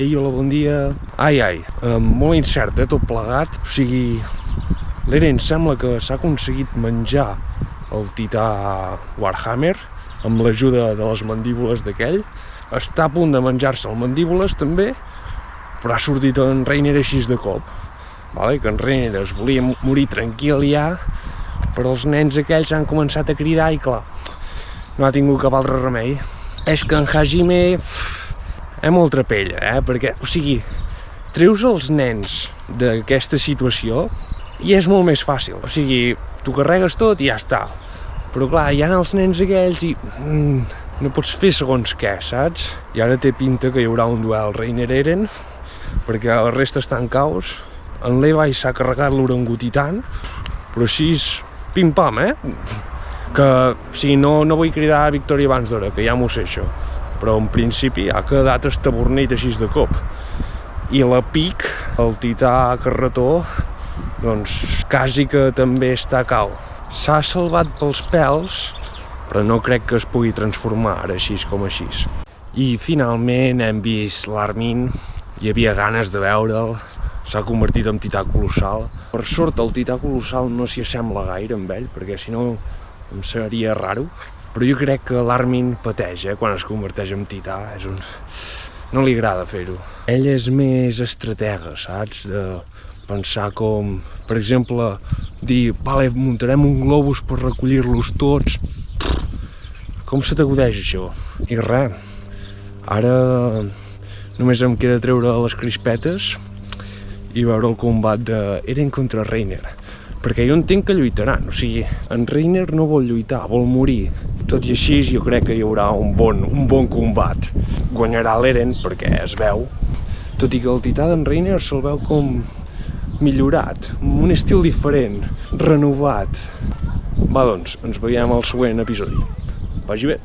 Ei, hola, bon dia. Molt incert, tot plegat. O sigui, l'Eren sembla que s'ha aconseguit menjar el tità Warhammer amb l'ajuda de les mandíbules d'aquell. Està a punt de menjar-se el mandíbules també, però ha sortit en Reiner així de cop. Vale? Que en Reiner es volia morir tranquil ja, però els nens aquells han començat a cridar i clar, no ha tingut cap altre remei. És que en Hajime molt trapella, perquè, o sigui, treus els nens d'aquesta situació i és molt més fàcil. O sigui, tu carregues tot i ja està. Però clar, hi ha els nens aquells i no pots fer segons què, saps? I ara té pinta que hi haurà un duel Reiner-Eren, perquè la resta està en caos. En Levi s'ha carregat l'orangutitan, però així pim-pam, Que, o sigui, no vull cridar a victòria abans d'hora, que ja m'ho sé això, però en principi ha quedat estabornit així de cop. I la Pic, el tità carretó, doncs quasi que també està cau. S'ha salvat pels pèls, però no crec que es pugui transformar ara així com així. I finalment hem vist l'Armin, hi havia ganes de veure'l, s'ha convertit en tità colossal. Per sort el tità colossal no s'hi assembla gaire amb ell, perquè si no em seria raro. Però jo crec que l'Armin pateix, quan es converteix en tità, no li agrada fer-ho. Ell és més estratega, saps? De pensar com, per exemple, dir, vale, muntarem un globus per recollir-los tots. Com se t'acudeix això? I res, ara només em queda treure les crispetes i veure el combat d'Eren contra Reiner. Perquè jo entenc que lluitaran, o sigui, en Reiner no vol lluitar, vol morir. Tot i així jo crec que hi haurà un bon combat. Guanyarà l'Eren perquè es veu, tot i que el tità d'en Reiner se'l veu com millorat, amb un estil diferent, renovat. Va, doncs, ens veiem al següent episodi. Vagi bé.